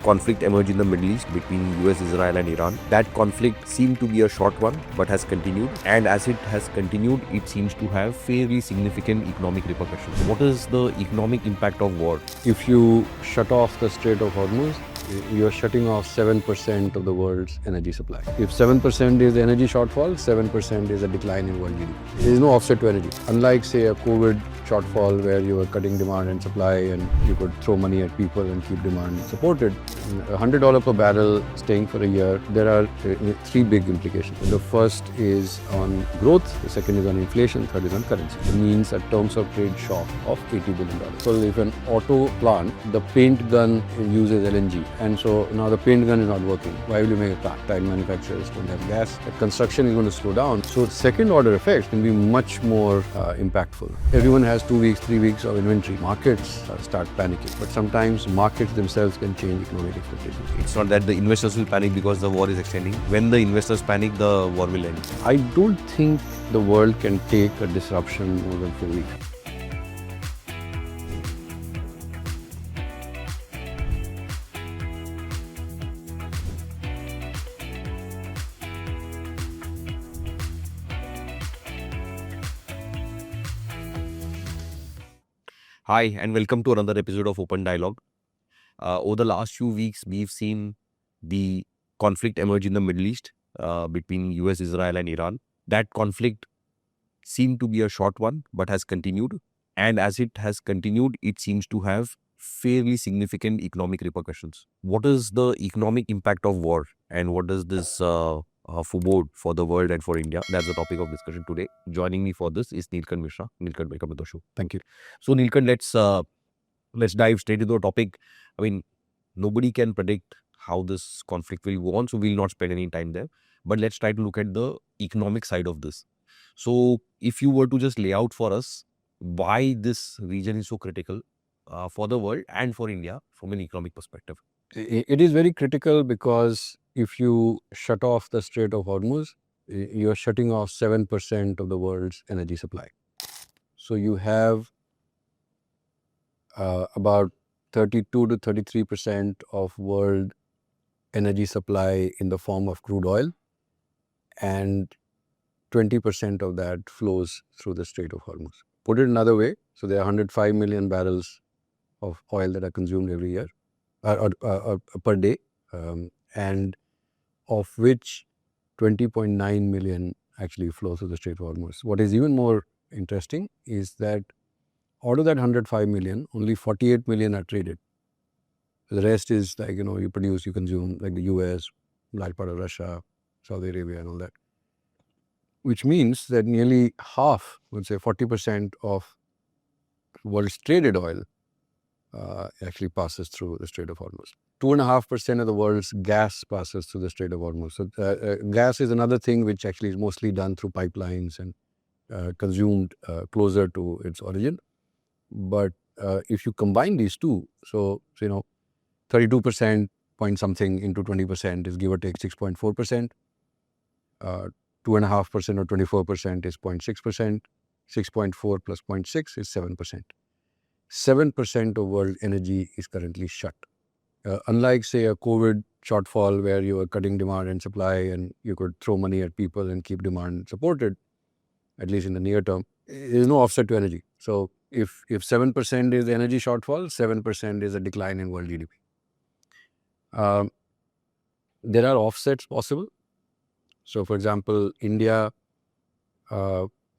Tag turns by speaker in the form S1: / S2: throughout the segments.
S1: conflict emerged in the Middle East between US, Israel and Iran. That conflict seemed to be a short one but has continued, and as it has continued, it seems to have fairly significant economic repercussions. What is the economic impact of war?
S2: If you shut off the Strait of Hormuz, you're shutting off 7% of the world's energy supply. If 7% is the energy shortfall, 7% is a decline in world GDP. There is no offset to energy. Unlike, say, a COVID shortfall where you were cutting demand and supply and you could throw money at people and keep demand supported, $100 per barrel staying for a year, there are three big implications. The first is on growth, the second is on inflation, third is on currency. It means a terms of trade shock of $80 billion. So if an auto plant, the paint gun uses LNG, and so now the paint gun is not working. Why will you make a car? Tire manufacturers don't have gas. The construction is going to slow down. So second order effects can be much more impactful. Everyone has 2 weeks, 3 weeks of inventory. Markets start panicking. But sometimes markets themselves can change economic expectations.
S1: It's not that the investors will panic because the war is extending. When the investors panic, the war will end.
S2: I don't think the world can take a disruption more than 4 weeks.
S1: Hi, and welcome to another episode of Open Dialogue. Over the last few weeks, we've seen the conflict emerge in the Middle East between US, Israel and Iran. That conflict seemed to be a short one, but has continued. And as it has continued, it seems to have fairly significant economic repercussions. What is the economic impact of war, and what does this forebode for the world and for India? That's the topic of discussion today. Joining me for this is Neelkanth Mishra. Neelkanth, welcome to the show.
S2: Thank you.
S1: So Neelkanth, let's dive straight into the topic. I mean, nobody can predict how this conflict will go on, so we'll not spend any time there. But let's try to look at the economic side of this. So if you were to just lay out for us why this region is so critical for the world and for India from an economic perspective.
S2: It is very critical because if you shut off the Strait of Hormuz, you're shutting off 7% of the world's energy supply. So you have about 32 to 33% of world energy supply in the form of crude oil, and 20% of that flows through the Strait of Hormuz. Put it another way, so there are 105 million barrels of oil that are consumed every year, per day, and of which 20.9 million actually flow through the Strait of Hormuz. What is even more interesting is that out of that 105 million, only 48 million are traded. The rest is like, you produce, you consume, like the US, large part of Russia, Saudi Arabia and all that. Which means that nearly half, let's say 40% of world's traded oil actually passes through the Strait of Hormuz. 2.5% of the world's gas passes through the Strait of Hormuz. So gas is another thing which actually is mostly done through pipelines and consumed closer to its origin. But if you combine these two, so 32% point something into 20% is give or take 6.4%. 2.5% or 24% is 0.6%. 6.4 plus 0.6 is 7%. 7% of world energy is currently shut. Unlike, say, a COVID shortfall where you were cutting demand and supply and you could throw money at people and keep demand supported, at least in the near term, there is no offset to energy. So if 7% is the energy shortfall, 7% is a decline in world GDP. There are offsets possible. So, for example, India,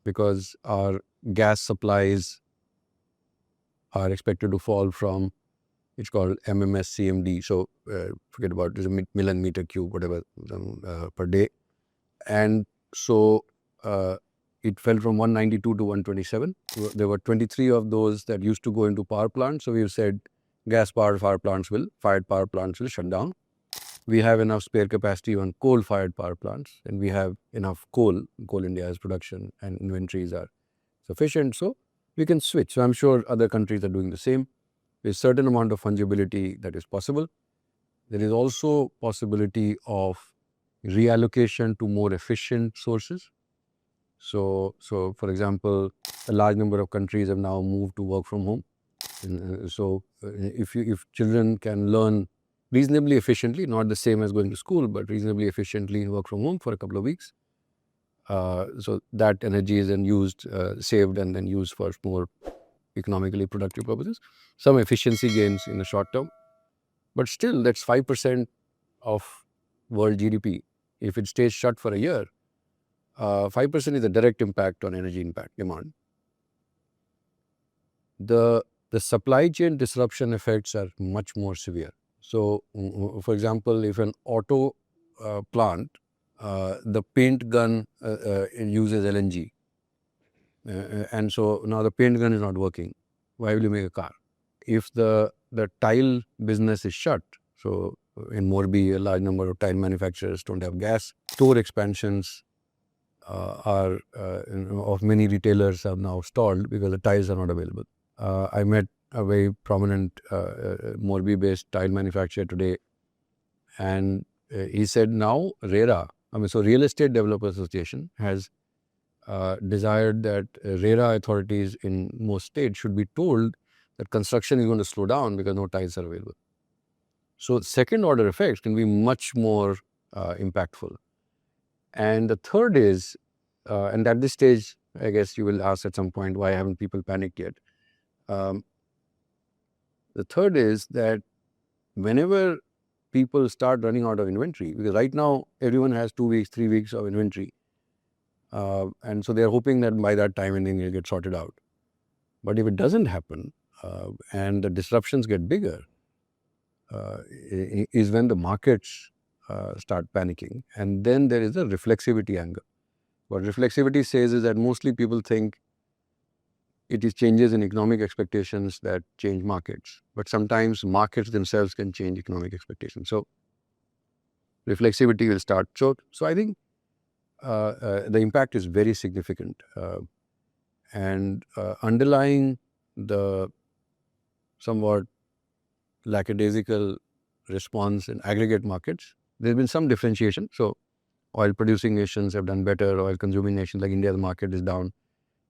S2: because our gas supplies are expected to fall from, it's called MMSCMD. So, forget about it, it's a million meter cube, whatever, per day. And so, it fell from 192 to 127. There were 23 of those that used to go into power plants. So, we've said gas-powered fired power plants will shut down. We have enough spare capacity on coal-fired power plants, and we have enough coal. Coal India's production and inventories are sufficient, so we can switch. So I'm sure other countries are doing the same. There's a certain amount of fungibility that is possible. There is also possibility of reallocation to more efficient sources. So for example, a large number of countries have now moved to work from home. So if children can learn reasonably efficiently, not the same as going to school, but reasonably efficiently in work from home for a couple of weeks. So that energy is then used, saved, and then used for more economically productive purposes. Some efficiency gains in the short term, but still that's 5% of world GDP. If it stays shut for a year, 5% is a direct impact on energy demand. The supply chain disruption effects are much more severe. So, for example, if an auto plant, the paint gun uses LNG, and so now the paint gun is not working. Why will you make a car? If the tile business is shut, so in Morbi, a large number of tile manufacturers don't have gas. Store expansions of many retailers are now stalled because the tiles are not available. I met a very prominent Morbi-based tile manufacturer today, and he said now RERA, so Real Estate Developers Association, has desired that RERA authorities in most states should be told that construction is going to slow down because no tiles are available. So second order effects can be much more impactful. And the third is, and at this stage, I guess you will ask at some point, why haven't people panicked yet? The third is that whenever people start running out of inventory, because right now everyone has 2 weeks, 3 weeks of inventory, and so they're hoping that by that time everything will get sorted out. But if it doesn't happen and the disruptions get bigger, is when the markets start panicking, and then there is a reflexivity angle. What reflexivity says is that mostly people think it is changes in economic expectations that change markets, but sometimes markets themselves can change economic expectations. So reflexivity will start. So I think the impact is very significant, and underlying the somewhat lackadaisical response in aggregate markets, there's been some differentiation. So oil producing nations have done better. Oil consuming nations like India, the market is down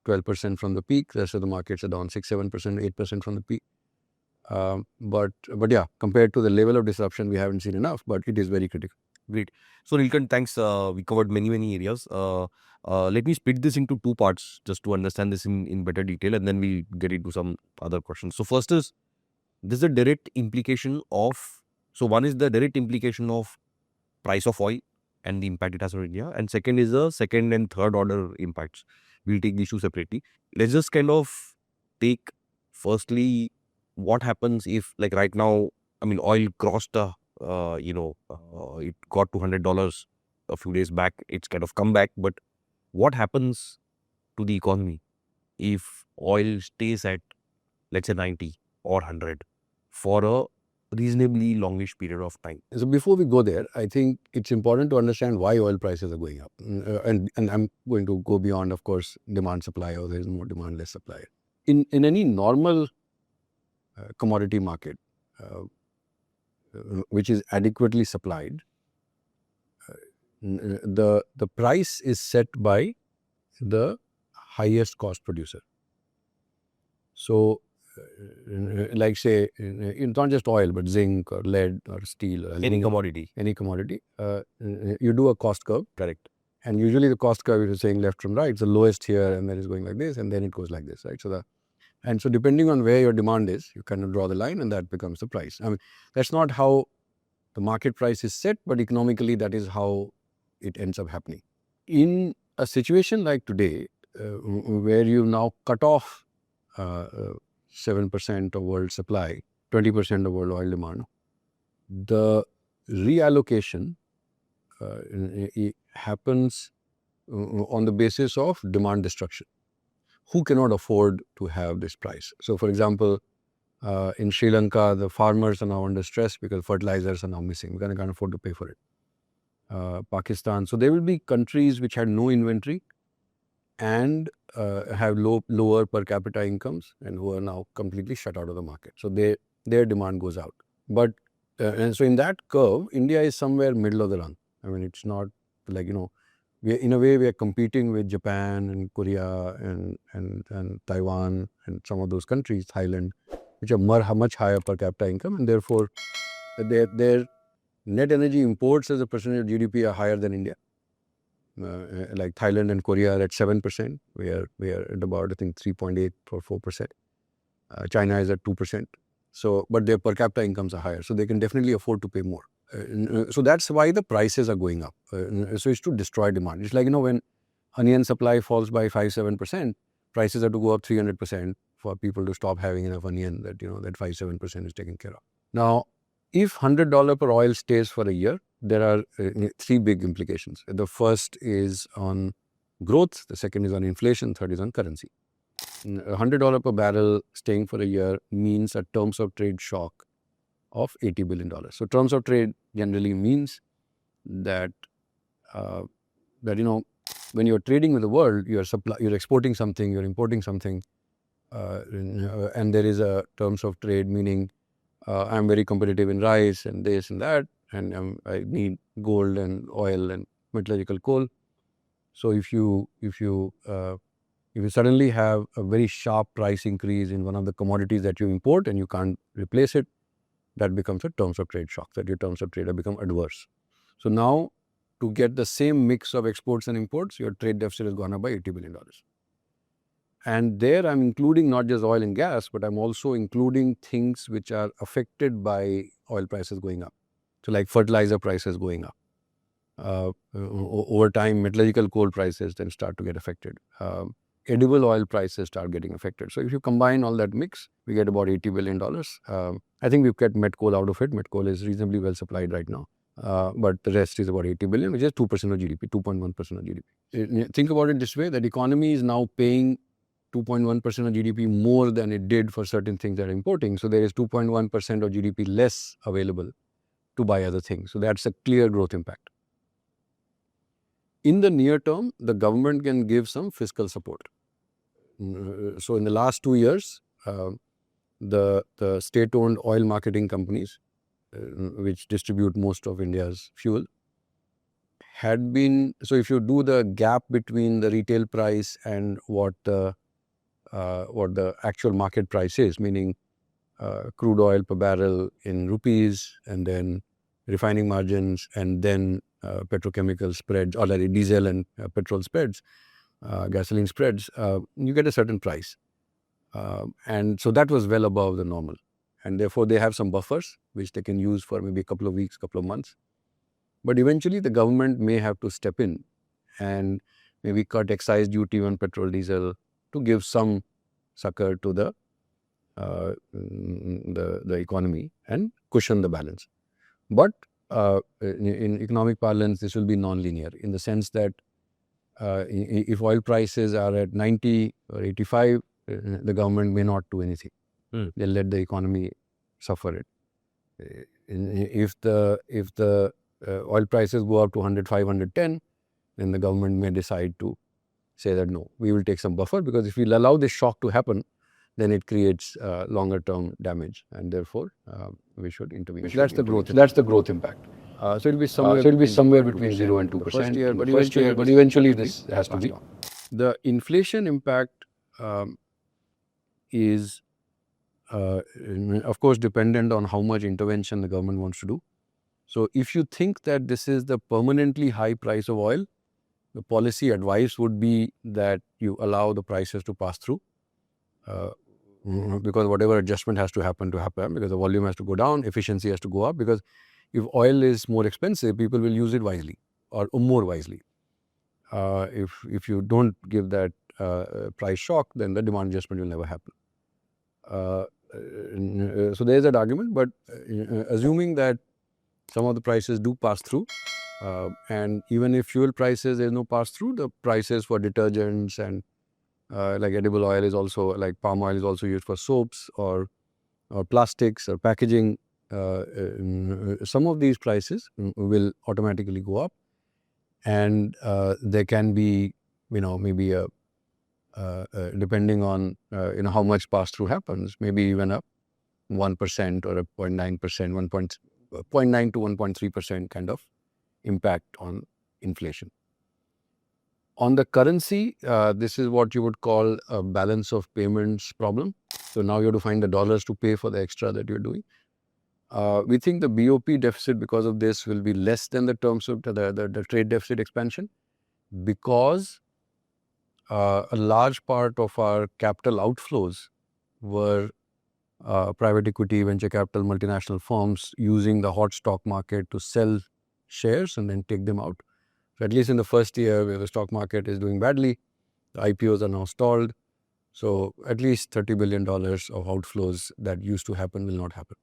S2: 12% from the peak. The rest of the markets are down 6-7%, 8% from the peak. But yeah, compared to the level of disruption, we haven't seen enough, but it is very critical.
S1: Great. So Nilkant, thanks. We covered many areas. Let me split this into two parts just to understand this in better detail, and then we get into some other questions. So first is, this is a direct implication of, so one is the direct implication of price of oil and the impact it has on India, and second is the second and third order impacts. We'll take these two separately. Let's just kind of take firstly what happens if, like right now, oil crossed it got to $100 a few days back. It's kind of come back, but what happens to the economy if oil stays at, let's say, 90 or 100 for a reasonably longish period of time?
S2: So before we go there, I think it's important to understand why oil prices are going up. And I'm going to go beyond, of course, demand supply, or there is more demand, less supply. In any normal commodity market, which is adequately supplied, the price is set by the highest cost producer. So like say, it's not just oil, but zinc or lead or steel or
S1: Any commodity.
S2: You do a cost curve.
S1: Correct.
S2: And usually the cost curve, is saying left from right, it's the lowest here, and then it's going like this, and then it goes like this, right? So depending on where your demand is, you kind of draw the line, and that becomes the price. That's not how the market price is set, but economically that is how it ends up happening. In a situation like today, where you now cut off 7% of world supply, 20% of world oil demand, the reallocation happens on the basis of demand destruction. Who cannot afford to have this price? So, for example, in Sri Lanka, the farmers are now under stress because fertilizers are now missing. We can't afford to pay for it. Pakistan. So, there will be countries which had no inventory and have lower per capita incomes and who are now completely shut out of the market. So, their demand goes out. But and so in that curve, India is somewhere middle of the run. It's not like, in a way we are competing with Japan and Korea and Taiwan and some of those countries, Thailand, which are much higher per capita income, and therefore their net energy imports as a percentage of GDP are higher than India. Like Thailand and Korea are at 7%. We are at about, I think, 3.8 or 4%. China is at 2%. So, but their per capita incomes are higher, so they can definitely afford to pay more. So that's why the prices are going up. So it's to destroy demand. It's like, when onion supply falls by 5-7%, prices have to go up 300% for people to stop having enough onion that, that 5-7% is taken care of. Now, if $100 per oil stays for a year, there are three big implications. The first is on growth, the second is on inflation, third is on currency. $100 per barrel staying for a year means a terms of trade shock of $80 billion. So terms of trade generally means that when you're trading with the world, you're exporting something, you're importing something, and there is a terms of trade, meaning I'm very competitive in rice and this and that, and I need gold and oil and metallurgical coal. So if you suddenly have a very sharp price increase in one of the commodities that you import and you can't replace it, that becomes a terms of trade shock, that your terms of trade have become adverse. So now, to get the same mix of exports and imports, your trade deficit has gone up by $80 billion. And there I'm including not just oil and gas, but I'm also including things which are affected by oil prices going up. So like fertilizer prices going up. Over time, metallurgical coal prices then start to get affected. Edible oil prices start getting affected. So if you combine all that mix, we get about $80 billion. I think we've kept met coal out of it. Met coal is reasonably well supplied right now. But the rest is about 80 billion, which is 2% of GDP, 2.1% of GDP. Think about it this way, that economy is now paying 2.1% of GDP more than it did for certain things that are importing. So there is 2.1% of GDP less available to buy other things. So that's a clear growth impact. In the near term, the government can give some fiscal support. So in the last 2 years, the state-owned oil marketing companies, which distribute most of India's fuel, had been, so if you do the gap between the retail price and what the actual market price is, meaning crude oil per barrel in rupees, and then refining margins, and then petrochemical spreads, or like diesel and petrol spreads, gasoline spreads, you get a certain price. And so that was well above the normal. And therefore, they have some buffers, which they can use for maybe a couple of weeks, couple of months. But eventually, the government may have to step in and maybe cut excise duty on petrol, diesel to give some succor to the economy and cushion the balance. But in economic parlance, this will be non-linear, in the sense that if oil prices are at 90 or 85, the government may not do anything. They'll let the economy suffer it. If the oil prices go up to 105, 110, then the government may decide to say that no, we will take some buffer, because if we allow this shock to happen, then it creates longer term damage, and therefore we should intervene. That's the growth. That's the growth impact. So it'll be somewhere between 0 and 2%. But eventually this has to be. The inflation impact is, of course, dependent on how much intervention the government wants to do. So if you think that this is the permanently high price of oil, the policy advice would be that you allow the prices to pass through, because whatever adjustment has to happen, because the volume has to go down, efficiency has to go up, because if oil is more expensive, people will use it wisely, or more wisely. If you don't give that price shock, then the demand adjustment will never happen. So there is that argument, but assuming that some of the prices do pass through, and even if fuel prices, there is no pass through, the prices for detergents and like edible oil is also, like palm oil is also used for soaps or plastics or packaging. Some of these prices will automatically go up, and there can be, maybe a depending on how much pass through happens, maybe even a 1% or a 0.9%, 0.9 to 1.3% kind of impact on inflation. On the currency, this is what you would call a balance of payments problem. So now you have to find the dollars to pay for the extra that you're doing. We think the BOP deficit because of this will be less than the terms of the trade deficit expansion, because a large part of our capital outflows were private equity, venture capital, multinational firms using the hot stock market to sell shares and then take them out. So at least in the first year where the stock market is doing badly, the IPOs are now stalled. So at least $30 billion of outflows that used to happen will not happen.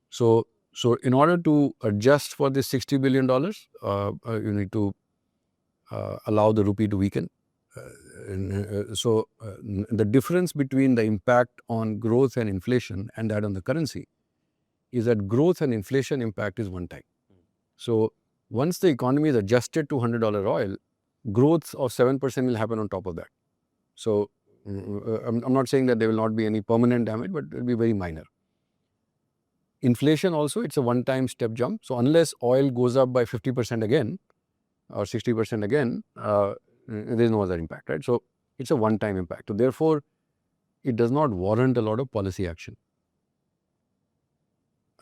S2: So in order to adjust for this $60 billion, you need to allow the rupee to weaken. The difference between the impact on growth and inflation and that on the currency is that growth and inflation impact is one time. So once the economy is adjusted to $100 oil, growth of 7% will happen on top of that. So I'm not saying that there will not be any permanent damage, but it will be very minor. Inflation also, it's a one-time step jump. So unless oil goes up by 50% again or 60% again, there is no other impact, right? So it's a one-time impact. So therefore, it does not warrant a lot of policy action.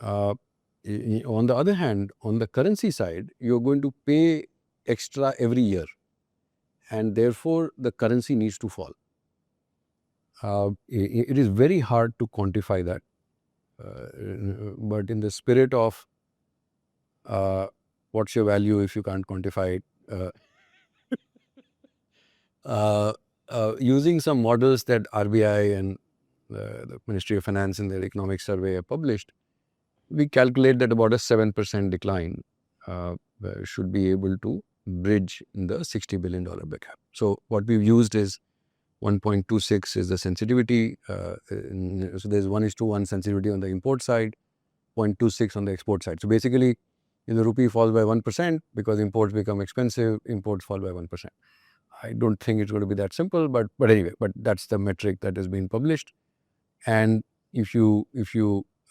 S2: On the other hand, on the currency side, you're going to pay extra every year, and therefore the currency needs to fall. It is very hard to quantify that, but in the spirit of what's your value if you can't quantify it, using some models that RBI and the Ministry of Finance in their economic survey have published, we calculate that about a 7% decline should be able to bridge the $60 billion gap. So what we've used is 1.26 is the sensitivity. So there's 1:1 sensitivity on the import side, 0.26 on the export side. So basically, if the rupee falls by 1% because imports become expensive, imports fall by 1%. I don't think it's going to be that simple, but anyway, but that's the metric that has been published. And if you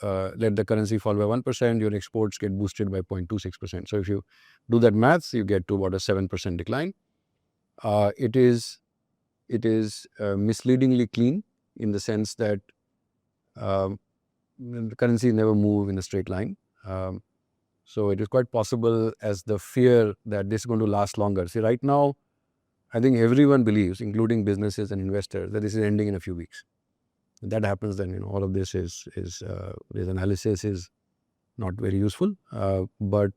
S2: let the currency fall by 1%, your exports get boosted by 0.26%. So if you do that maths, you get to about a 7% decline. It is misleadingly clean in the sense that the currency never move in a straight line. So it is quite possible, as the fear that this is going to last longer. See, right now, I think everyone believes, including businesses and investors, that this is ending in a few weeks. If that happens, then all of this this analysis is not very useful. But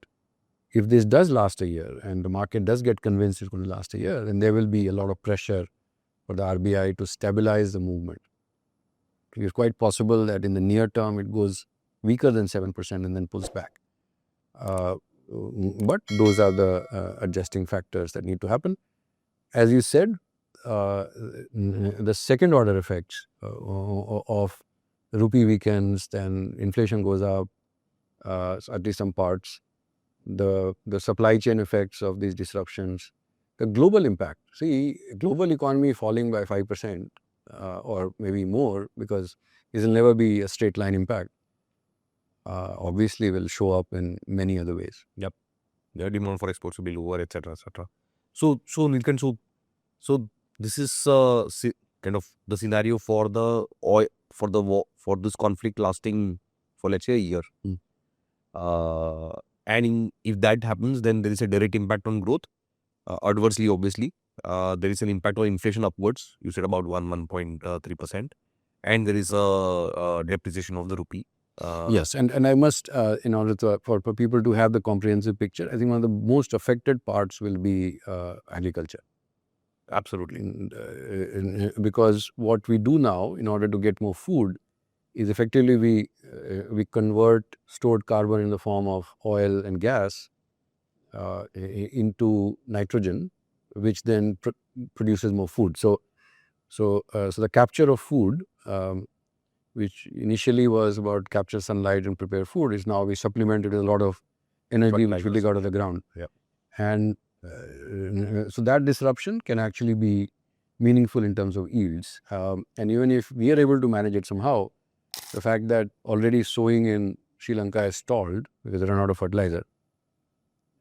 S2: if this does last a year and the market does get convinced it's going to last a year, then there will be a lot of pressure for the RBI to stabilize the movement. It is quite possible that in the near term it goes weaker than 7% and then pulls back. But those are the adjusting factors that need to happen. As you said, the second order effects of the rupee weakens, then inflation goes up, at least some parts, the supply chain effects of these disruptions, the global impact. See, global economy falling by 5% or maybe more, because it will never be a straight line impact, obviously will show up in many other ways.
S1: Yep. The demand for exports will be lower, etc., etc. So Nilkant, so this is kind of the scenario for the oil, for the war, for this conflict lasting for, let's say, a year. And if that happens, then there is a direct impact on growth. Adversely, obviously, there is an impact on inflation upwards. You said about 1.3%, and there is a depreciation of the rupee.
S2: Yes, and I must, in order for people to have the comprehensive picture, I think one of the most affected parts will be agriculture.
S1: Absolutely.
S2: Because what we do now in order to get more food is effectively we convert stored carbon in the form of oil and gas into nitrogen, which then produces more food. So the capture of food, which initially was about capture sunlight and prepare food, is now we supplemented with a lot of energy which we dig out of the ground.
S1: Yeah.
S2: And so that disruption can actually be meaningful in terms of yields. And even if we are able to manage it somehow, the fact that already sowing in Sri Lanka is stalled because they run out of fertilizer,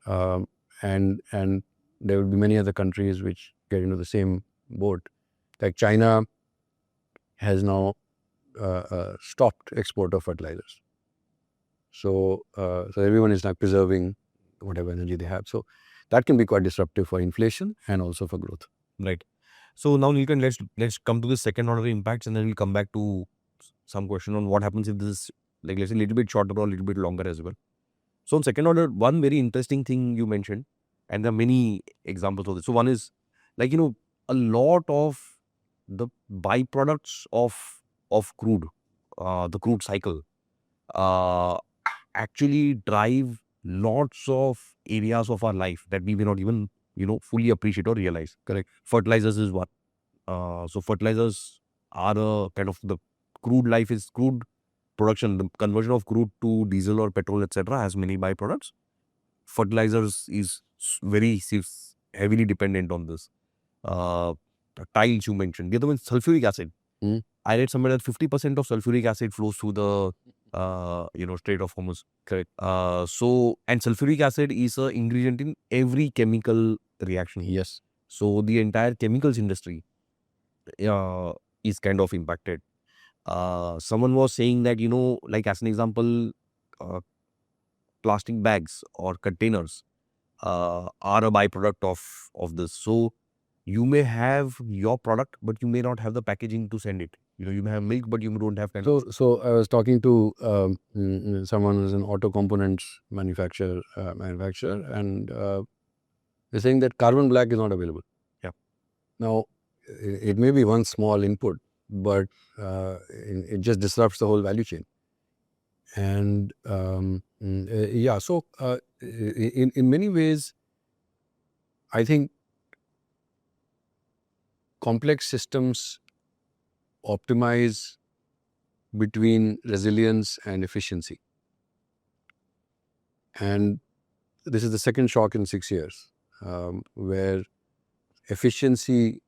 S2: and there will be many other countries which get into the same boat. Like China has now stopped export of fertilizers. So everyone is now preserving whatever energy they have. So that can be quite disruptive for inflation and also for growth.
S1: Right. So now, Nilkan, let's come to the second order impacts, and then we'll come back to some question on what happens if this is, like, let's say, a little bit shorter or a little bit longer as well. So on second order, one very interesting thing you mentioned, and there are many examples of this. So one is, like, a lot of the byproducts of crude, the crude cycle, uh, actually drive lots of areas of our life that we may not even fully appreciate or realize.
S2: Correct.
S1: Fertilizers is one. So fertilizers are a kind of the crude life is crude production. The conversion of crude to diesel or petrol, etc., has many byproducts. Fertilizers is very heavily dependent on this. The tiles you mentioned. The other one is sulfuric acid.
S2: Mm.
S1: I read somewhere that 50% of sulfuric acid flows through the Strait of Hormuz.
S2: Correct.
S1: And sulfuric acid is an ingredient in every chemical reaction.
S2: Yes.
S1: So the entire chemicals industry is kind of impacted. Someone was saying that, like as an example, plastic bags or containers are a byproduct of this. So you may have your product, but you may not have the packaging to send it. You may have milk, but you don't have
S2: So I was talking to someone who's an auto components manufacturer, and they're saying that carbon black is not available.
S1: Yeah.
S2: Now, it may be one small input, but it just disrupts the whole value chain. And so in many ways, I think complex systems optimize between resilience and efficiency. And this is the second shock in 6 years, where efficiency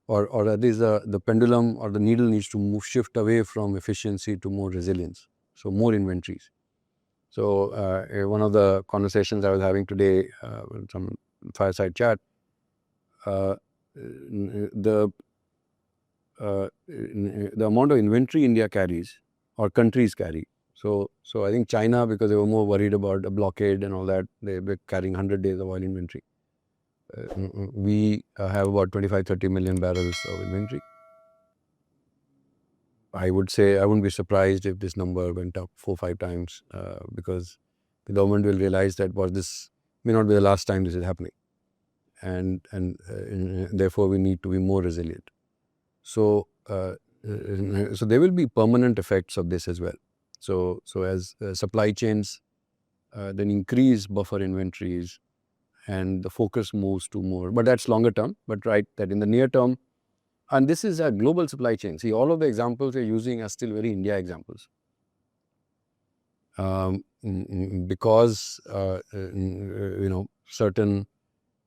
S2: or at least the pendulum or the needle needs to shift away from efficiency to more resilience. So more inventories. So one of the conversations I was having today, some fireside chat, the amount of inventory India carries or countries carry. So I think China, because they were more worried about a blockade and all that, they were carrying 100 days of oil inventory. We have about 25-30 million barrels of inventory. I would say I wouldn't be surprised if this number went up 4-5 times because the government will realize that this may not be the last time this is happening, and therefore we need to be more resilient. So there will be permanent effects of this as well. So as supply chains then increase buffer inventories, and the focus moves to more, but that's longer term. But right, that in the near term, and this is a global supply chain. See, all of the examples we're using are still very India examples. Because certain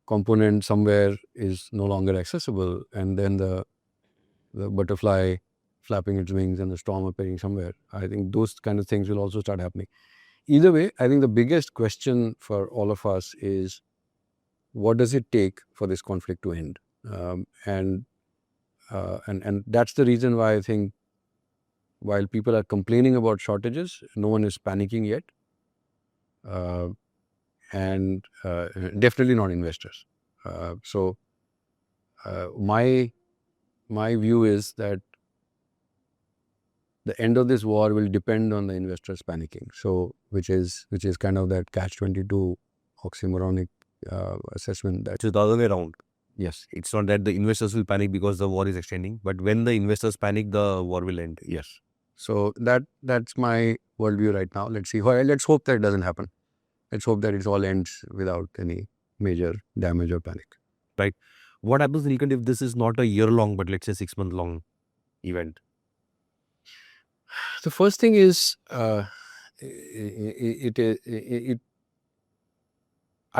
S2: component somewhere is no longer accessible, and then the butterfly flapping its wings and the storm appearing somewhere. I think those kind of things will also start happening. Either way, I think the biggest question for all of us is, what does it take for this conflict to end? And that's the reason why I think while people are complaining about shortages, no one is panicking yet, and definitely not investors. So my view is that the end of this war will depend on the investors panicking. So which is kind of that catch-22 oxymoronic assessment. That
S1: is the other way around.
S2: Yes,
S1: it's not that the investors will panic because the war is extending, but when the investors panic, the war will end.
S2: Yes. So that's my worldview right now. Let's see. Let's hope that it doesn't happen. Let's hope that it all ends without any major damage or panic.
S1: Right. What happens, Nilkant, if this is not a year-long, but let's say 6-month-long event?
S2: The first thing is, I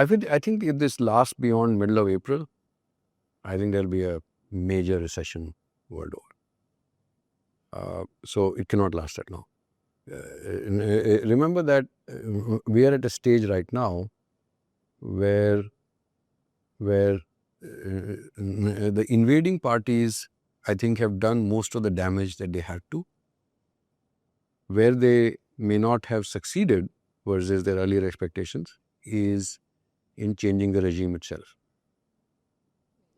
S2: think if this lasts beyond middle of April, I think there'll be a major recession world over. So it cannot last that long. Remember that we are at a stage right now where the invading parties, I think, have done most of the damage that they had to. Where they may not have succeeded versus their earlier expectations is in changing the regime itself.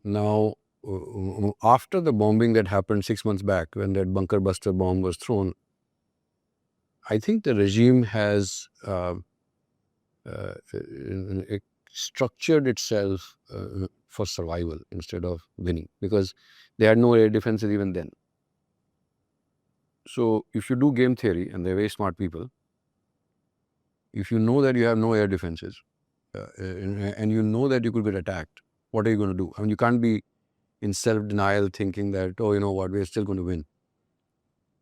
S2: Now, after the bombing that happened 6 months back when that bunker buster bomb was thrown, I think the regime has structured itself for survival instead of winning, because they had no air defenses even then. So if you do game theory, and they're very smart people, if you know that you have no air defenses and you know that you could get attacked, what are you going to do? I mean, you can't be in self-denial thinking that, oh, you know what, we're still going to win.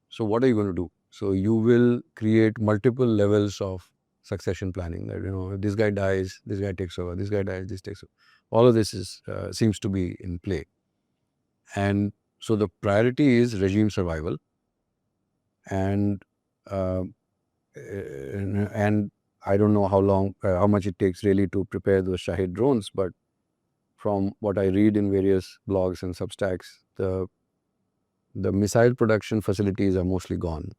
S2: So what are you going to do? So you will create multiple levels of succession planning, that, you know, if this guy dies, this guy takes over, this guy dies, this takes over. All of this is seems to be in play. And so the priority is regime survival. And I don't know how much it takes really to prepare those Shahid drones, but from what I read in various blogs and Substacks, the missile production facilities are mostly gone.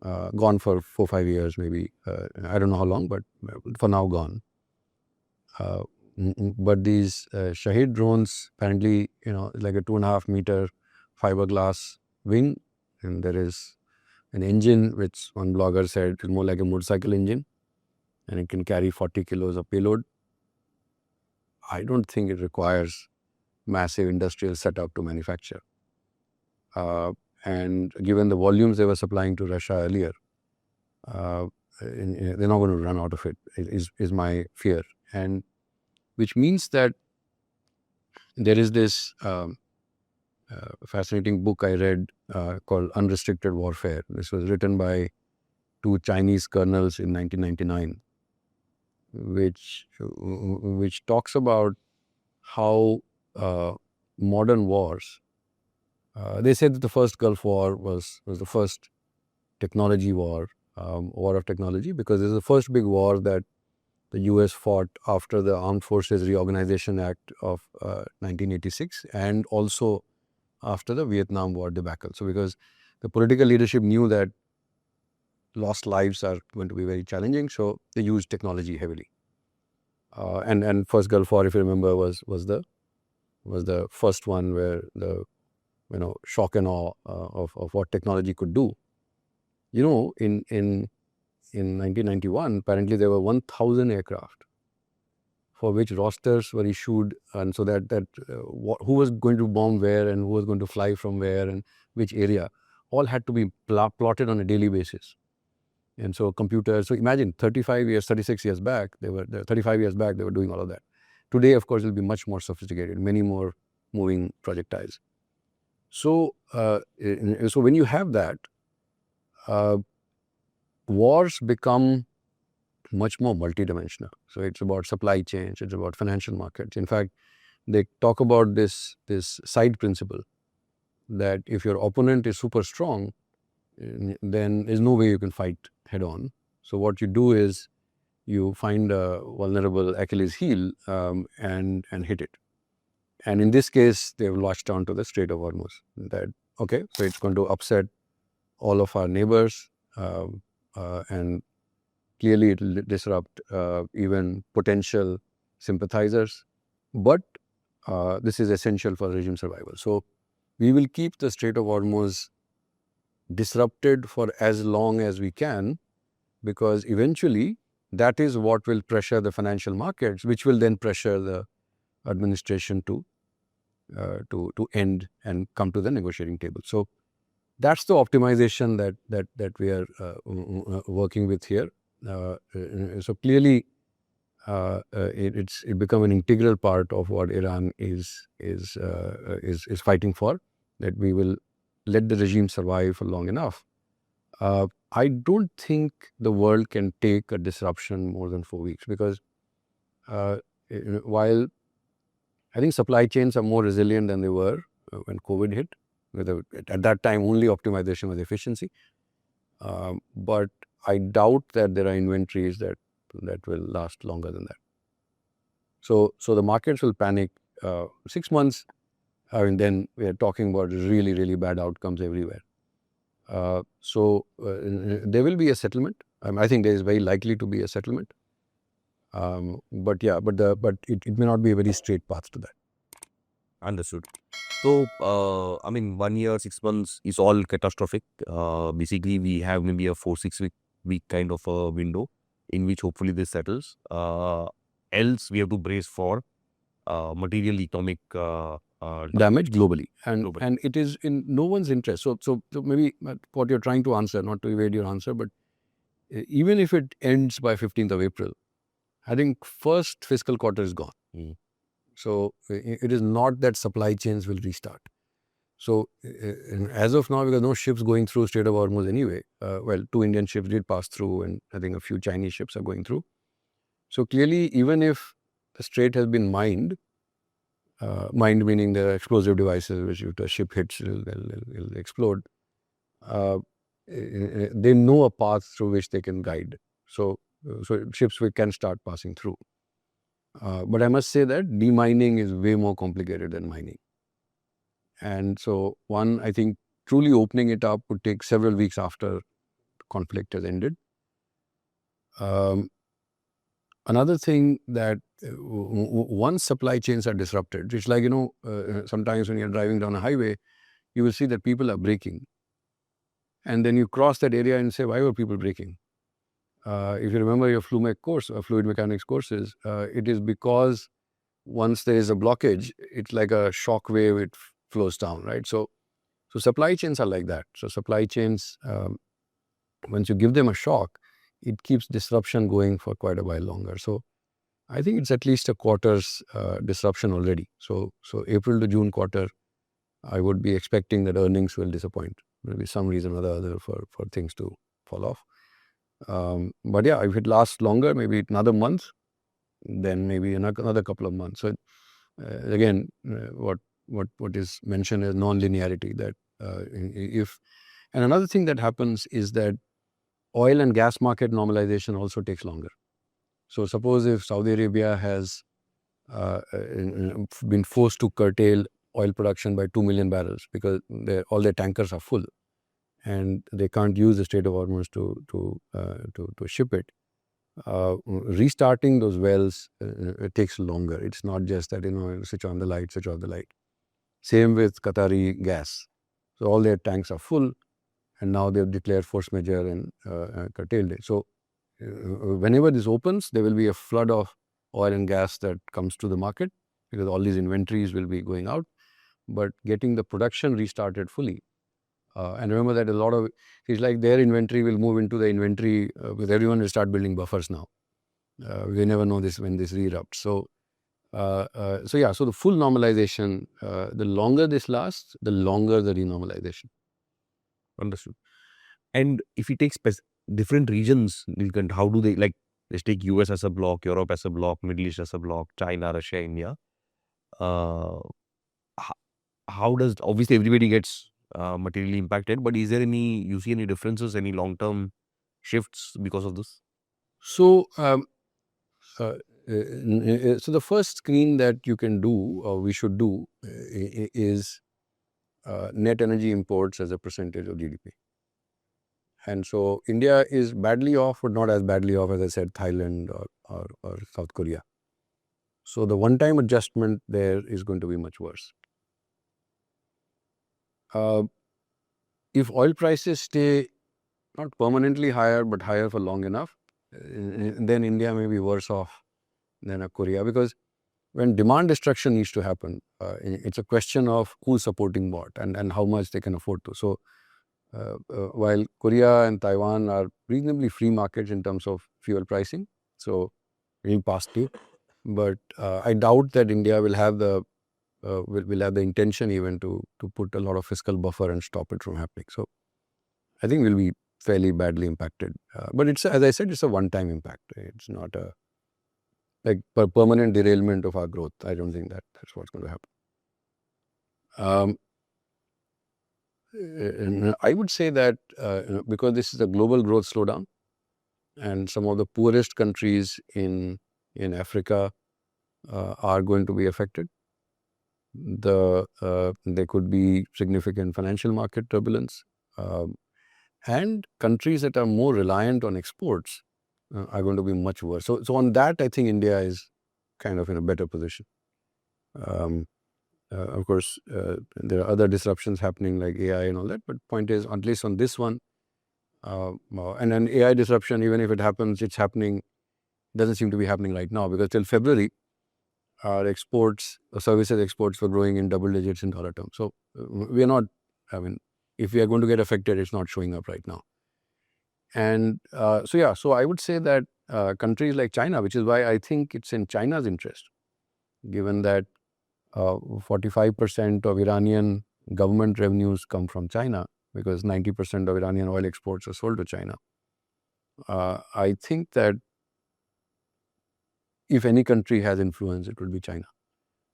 S2: Gone for 4-5 years, maybe. I don't know how long, but for now gone. But these Shahid drones, apparently, you know, like a 2.5 meter fiberglass wing, and there is an engine which one blogger said is more like a motorcycle engine, and it can carry 40 kilos of payload. I don't think it requires massive industrial setup to manufacture. And given the volumes they were supplying to Russia earlier, they're not going to run out of it, is my fear. And which means that there is this fascinating book I read called Unrestricted Warfare. This was written by 2 Chinese colonels in 1999, which talks about how modern wars, they said that the first Gulf War was the first technology war, war of technology, because it's the first big war that the US fought after the Armed Forces Reorganization Act of 1986, and also after the Vietnam War debacle. So because the political leadership knew that lost lives are going to be very challenging, so they used technology heavily. And first Gulf War, if you remember, was the first one where the, you know, shock and awe of what technology could do. You know, in 1991, apparently there were 1,000 aircraft for which rosters were issued, and so that who was going to bomb where and who was going to fly from where and which area, all had to be plotted on a daily basis. And so computers, so imagine 36 years back, 35 years back, they were doing all of that. Today, of course, it will be much more sophisticated, many more moving projectiles. So, so when you have that, wars become much more multidimensional. So it's about supply chains, it's about financial markets. In fact, they talk about this side principle, that if your opponent is super strong, then there's no way you can fight head on. So what you do is you find a vulnerable Achilles heel and hit it. And in this case, they've latched on to the Strait of Hormuz. That, okay, so it's going to upset all of our neighbors, and clearly it will disrupt even potential sympathizers. But this is essential for regime survival. So we will keep the Strait of Hormuz disrupted for as long as we can, because eventually that is what will pressure the financial markets, which will then pressure the administration to end and come to the negotiating table. So that's the optimization that we are working with here. So clearly, it become an integral part of what Iran is fighting for, that we will let the regime survive for long enough. I don't think the world can take a disruption more than 4 weeks, because while I think supply chains are more resilient than they were when COVID hit, at that time only optimization was efficiency. But I doubt that there are inventories that will last longer than that. So the markets will panic. 6 months, I mean, then we are talking about really, really bad outcomes everywhere. There will be a settlement. I think there is very likely to be a settlement. But it may not be a very straight path to that.
S1: Understood. So, 1 year, 6 months is all catastrophic. Basically, we have maybe a 4-6 week kind of a window in which hopefully this settles. Else, we have to brace for material economic
S2: Damage globally,
S1: globally.
S2: and it is in no one's interest. So maybe what you're trying to answer, not to evade your answer, but even if it ends by 15th of April, I think first fiscal quarter is gone.
S1: Mm.
S2: So it is not that supply chains will restart. So as of now, because no ships going through Strait of Hormuz anyway, well, 2 Indian ships did pass through, and I think a few Chinese ships are going through. So clearly, even if the strait has been mined meaning the explosive devices, which if the ship hits, it'll explode. They know a path through which they can guide. So ships can start passing through. But I must say that demining is way more complicated than mining. And so I think truly opening it up would take several weeks after the conflict has ended. Another thing that once supply chains are disrupted, it's like, sometimes when you're driving down a highway, you will see that people are braking. And then you cross that area and say, why were people braking? If you remember your fluid mechanics courses, it is because once there is a blockage, it's like a shock wave, it flows down, right? So supply chains are like that. So supply chains, once you give them a shock, it keeps disruption going for quite a while longer. So I think it's at least a quarter's disruption already. So April to June quarter, I would be expecting that earnings will disappoint. Maybe some reason or the other for things to fall off. But yeah, if it lasts longer, maybe another month, then maybe another couple of months. So again, what is mentioned as non-linearity, that and another thing that happens is that oil and gas market normalization also takes longer. So suppose if Saudi Arabia has been forced to curtail oil production by 2 million barrels because all their tankers are full and they can't use the Strait of Hormuz to ship it. Restarting those wells it takes longer. It's not just that switch on the light, switch off the light. Same with Qatari gas. So all their tanks are full, and now they've declared force majeure and curtailed it. So whenever this opens, there will be a flood of oil and gas that comes to the market because all these inventories will be going out. But getting the production restarted fully, and remember that it's like their inventory will move into the inventory because everyone will start building buffers now. We never know when this erupts. So the full normalization, the longer this lasts, the longer the renormalization.
S1: Understood. And if we take different regions, how do they, like, let's take US as a block, Europe as a block, Middle East as a block, China, Russia, India. How does, obviously everybody gets materially impacted, but is there you see any differences, any long-term shifts because of this?
S2: So the first screen that you can do, or we should do, is net energy imports as a percentage of GDP. And so India is badly off, but not as badly off as I said, Thailand or South Korea. So the one-time adjustment there is going to be much worse. If oil prices stay not permanently higher, but higher for long enough, then India may be worse off than a Korea, because when demand destruction needs to happen, it's a question of who's supporting what and how much they can afford to. So while Korea and Taiwan are reasonably free markets in terms of fuel pricing, so really past due, but I doubt that India will have the intention even to put a lot of fiscal buffer and stop it from happening. So I think we'll be fairly badly impacted. But it's, as I said, it's a one-time impact. It's not a permanent derailment of our growth. I don't think that's what's going to happen. And I would say that because this is a global growth slowdown, and some of the poorest countries in Africa are going to be affected. There could be significant financial market turbulence. And countries that are more reliant on exports are going to be much worse. So on that, I think India is kind of in a better position. Of course, there are other disruptions happening like AI and all that. But point is, at least on this one, and an AI disruption, even if it happens, it's happening, doesn't seem to be happening right now, because till February, our exports, services exports were growing in double digits in dollar terms. So we are not, if we are going to get affected, it's not showing up right now. And so I would say that countries like China, which is why I think it's in China's interest, given that 45% of Iranian government revenues come from China, because 90% of Iranian oil exports are sold to China. I think that if any country has influence, it would be China,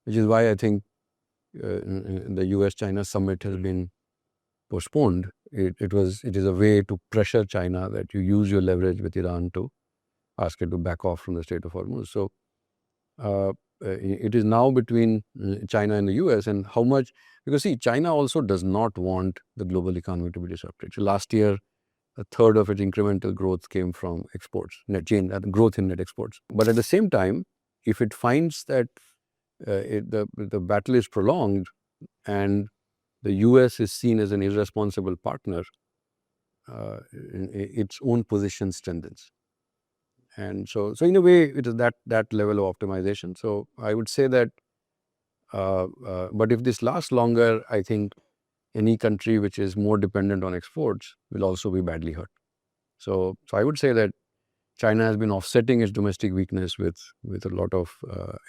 S2: which is why I think the US-China summit has been postponed. It is a way to pressure China that you use your leverage with Iran to ask it to back off from the Strait of Hormuz. So it is now between China and the US, and how much, because see, China also does not want the global economy to be disrupted. So last year, a third of its incremental growth came from exports, growth in net exports. But at the same time, if it finds that the battle is prolonged and the US is seen as an irresponsible partner, its own position strengthens. And so in a way, it is that level of optimization. So I would say that, but if this lasts longer, I think any country which is more dependent on exports will also be badly hurt. So I would say that China has been offsetting its domestic weakness with a lot of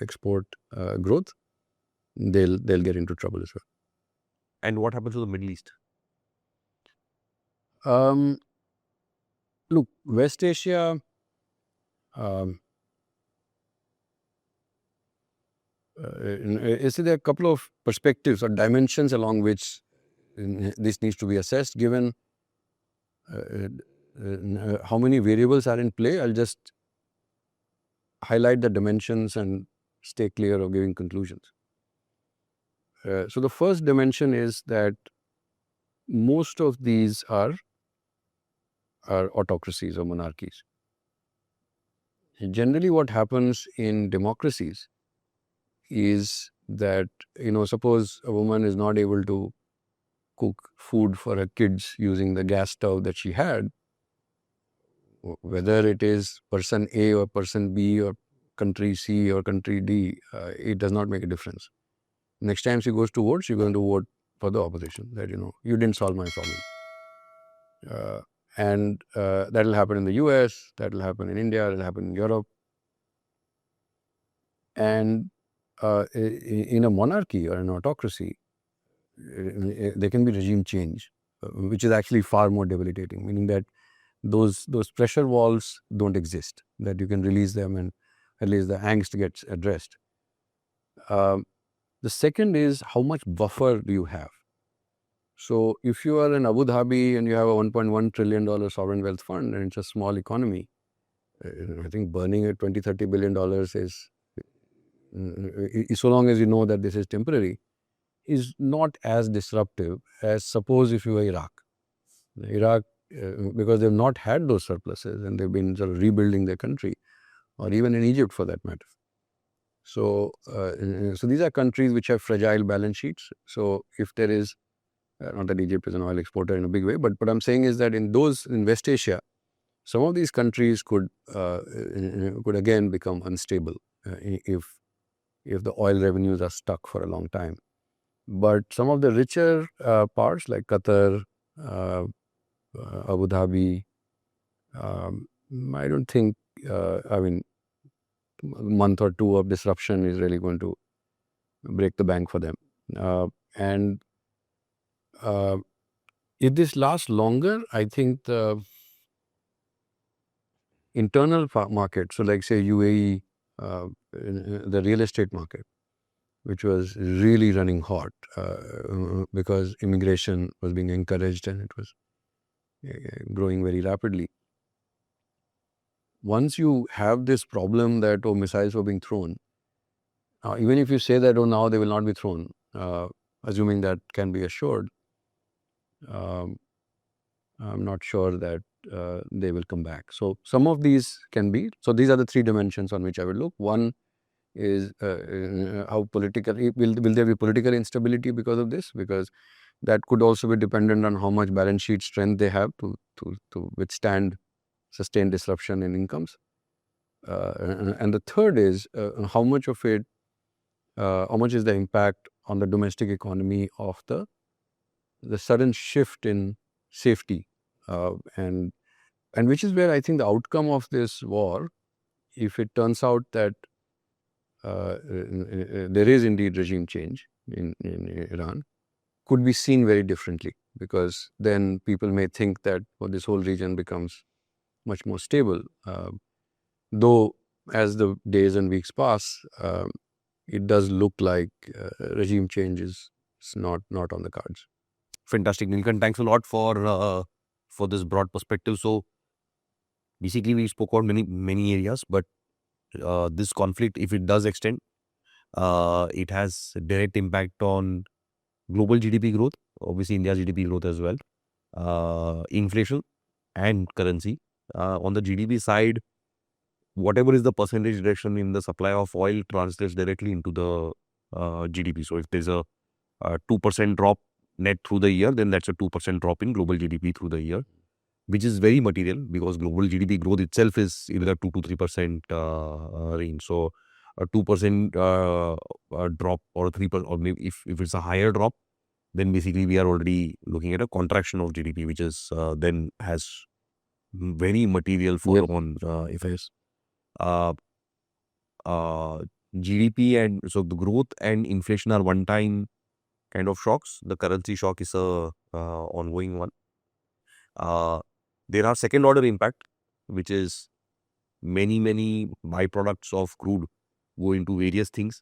S2: export growth. They'll get into trouble as well.
S1: And what happens to the Middle East?
S2: Look, West Asia, there are a couple of perspectives or dimensions along which this needs to be assessed. Given how many variables are in play, I'll just highlight the dimensions and stay clear of giving conclusions. So the first dimension is that most of these are autocracies or monarchies. Generally, what happens in democracies is that, suppose a woman is not able to cook food for her kids using the gas stove that she had, whether it is person A or person B or country C or country D, it does not make a difference. Next time she goes to vote, she's going to vote for the opposition, that, you didn't solve my problem. And that will happen in the US, that will happen in India, that will happen in Europe. And in a monarchy or an autocracy, there can be regime change, which is actually far more debilitating, meaning that those pressure walls don't exist, that you can release them and at least the angst gets addressed. The second is, how much buffer do you have? So if you are in Abu Dhabi and you have a $1.1 trillion sovereign wealth fund and it's a small economy, I think burning a $20-30 billion is, so long as you know that this is temporary, is not as disruptive as suppose if you were Iraq. Iraq, because they've not had those surpluses and they've been sort of rebuilding their country, or even in Egypt for that matter. So these are countries which have fragile balance sheets. So if there is, not that Egypt is an oil exporter in a big way, but what I'm saying is that in West Asia, some of these countries could again become unstable if the oil revenues are stuck for a long time. But some of the richer parts like Qatar, Abu Dhabi, I don't think, a month or two of disruption is really going to break the bank for them. And if this lasts longer, I think the internal market, so like say UAE, the real estate market, which was really running hot because immigration was being encouraged and it was growing very rapidly. Once you have this problem that, missiles were being thrown, even if you say that, now they will not be thrown, assuming that can be assured, I'm not sure that they will come back. So some of these can be. So these are the three dimensions on which I will look. One is how political will there be political instability because of this? Because that could also be dependent on how much balance sheet strength they have to withstand sustained disruption in incomes. And the third is how much of it, how much is the impact on the domestic economy of the sudden shift in safety, and which is where I think the outcome of this war, if it turns out that there is indeed regime change in Iran, could be seen very differently, because then people may think that this whole region becomes much more stable. Though as the days and weeks pass, it does look like regime change is not on the cards.
S1: Fantastic, Nilkan. Thanks a lot for this broad perspective. So basically, we spoke about many areas, but this conflict, if it does extend, it has direct impact on global GDP growth, obviously India's GDP growth as well, inflation and currency. On the GDP side, whatever is the percentage reduction in the supply of oil translates directly into the GDP. So if there's a 2% drop net through the year, then that's a 2% drop in global GDP through the year, which is very material because global GDP growth itself is in the 2 to 3% range. So a 2% drop or 3%, or maybe if it's a higher drop, then basically we are already looking at a contraction of GDP, which is then has very material follow-on effects. Uh, GDP and so the growth and inflation are one-time kind of shocks. The currency shock is a ongoing one. There are second-order impact, which is many byproducts of crude go into various things,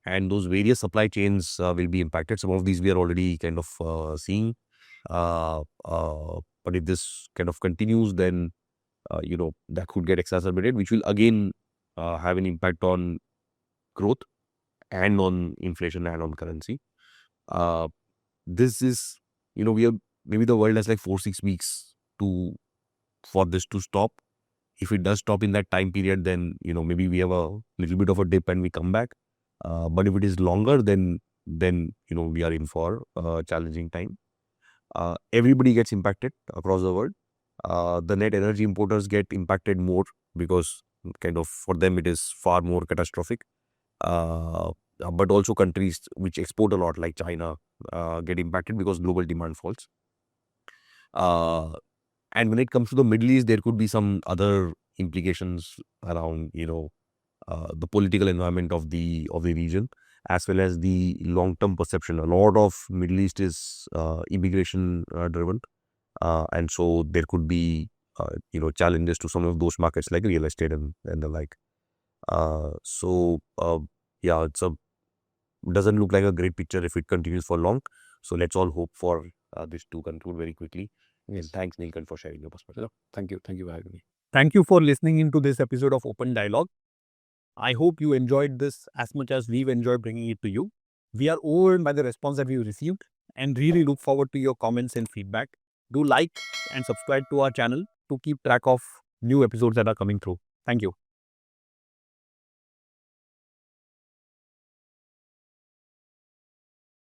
S1: and those various supply chains will be impacted. Some of these we are already kind of seeing. But if this kind of continues, then that could get exacerbated, which will again have an impact on growth and on inflation and on currency. This is, we have maybe the world has like 4-6 weeks for this to stop. If it does stop in that time period, then maybe we have a little bit of a dip and we come back. But if it is longer, then we are in for a challenging time. Everybody gets impacted across the world. The net energy importers get impacted more because kind of for them it is far more catastrophic. But also countries which export a lot like China get impacted because global demand falls. And when it comes to the Middle East, there could be some other implications around the political environment of the region, as well as the long-term perception. A lot of Middle East is immigration driven, and so there could be challenges to some of those markets like real estate and the like. Yeah, doesn't look like a great picture if it continues for long. So let's all hope for this to conclude very quickly.
S2: Yes.
S1: And thanks, Nilkan, for sharing your perspective.
S2: Thank you for having me.
S3: Thank you for listening into this episode of Open Dialogue. I hope you enjoyed this as much as we've enjoyed bringing it to you. We are overwhelmed by the response that we received and really look forward to your comments and feedback. Do like and subscribe to our channel to keep track of new episodes that are coming through. Thank you.